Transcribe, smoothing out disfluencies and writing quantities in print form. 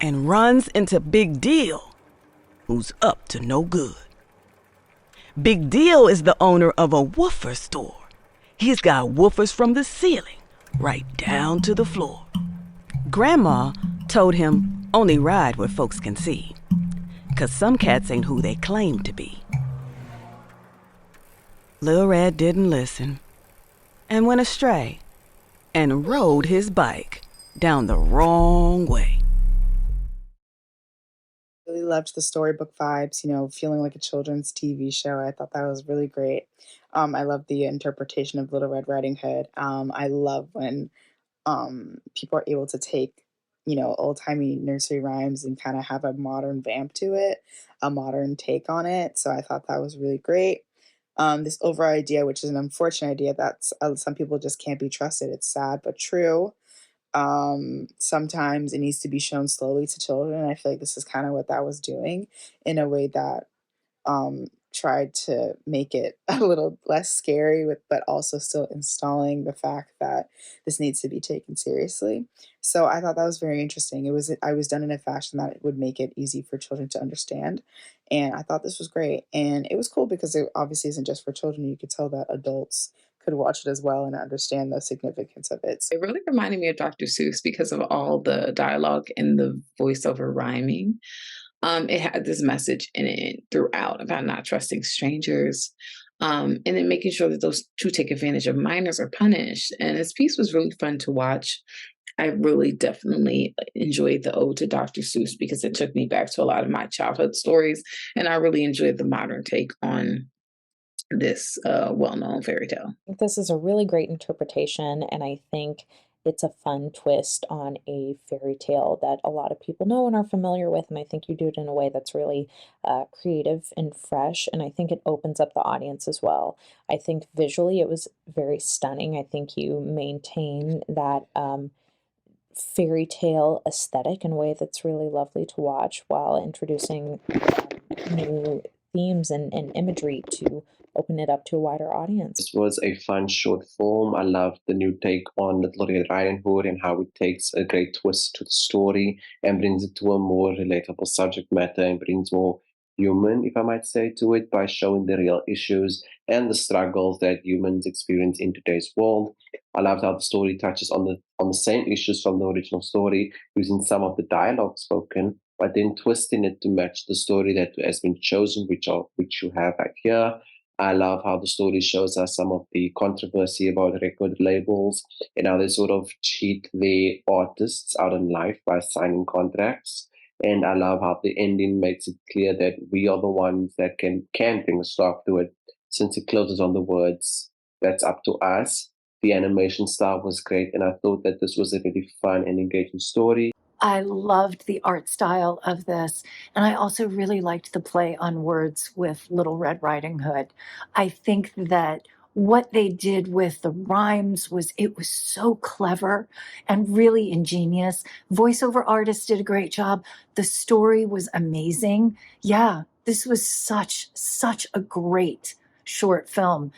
and runs into Big Deal, who's up to no good. Big Deal is the owner of a woofer store. He's got woofers from the ceiling right down to the floor. Grandma told him only ride where folks can see, 'cause some cats ain't who they claim to be. Lil Red didn't listen and went astray and rode his bike down the wrong way. Really loved the storybook vibes, feeling like a children's TV show. I thought that was really great. I love the interpretation of Little Red Riding Hood. I love when people are able to take, old timey nursery rhymes and kind of have a modern vamp to it, a modern take on it. So I thought that was really great. This over idea, which is an unfortunate idea, that some people just can't be trusted. It's sad but true. Sometimes it needs to be shown slowly to children. I feel like this is kind of what that was doing in a way that tried to make it a little less scary but also still installing the fact that this needs to be taken seriously. So I thought that was very interesting. I was done in a fashion that it would make it easy for children to understand. And I thought this was great. And it was cool because it obviously isn't just for children. You could tell that adults could watch it as well and understand the significance of it. It really reminded me of Dr. Seuss because of all the dialogue and the voiceover rhyming. It had this message in it throughout about not trusting strangers, and then making sure that those who take advantage of minors are punished. And this piece was really fun to watch. I really definitely enjoyed the ode to Dr. Seuss because it took me back to a lot of my childhood stories, and I really enjoyed the modern take on this well-known fairy tale. This is a really great interpretation, and I think it's a fun twist on a fairy tale that a lot of people know and are familiar with, and I think you do it in a way that's really creative and fresh, and I think it opens up the audience as well. I think visually it was very stunning. I think you maintain that fairy tale aesthetic in a way that's really lovely to watch while introducing new themes and imagery to open it up to a wider audience. This was a fun short film. I loved the new take on Little Red Riding Hood and how it takes a great twist to the story and brings it to a more relatable subject matter and brings more human, if I might say, to it by showing the real issues and the struggles that humans experience in today's world. I loved how the story touches on the same issues from the original story, using some of the dialogue spoken, but then twisting it to match the story that has been chosen, which you have right here. I love how the story shows us some of the controversy about record labels and how they sort of cheat the artists out in life by signing contracts. And I love how the ending makes it clear that we are the ones that can bring a stop to it, since it closes on the words, "That's up to us." The animation style was great, and I thought that this was a really fun and engaging story. I loved the art style of this, and I also really liked the play on words with Little Red Riding Hood. I think that what they did with the rhymes was so clever and really ingenious. Voiceover artists did a great job. The story was amazing. Yeah, this was such a great short film.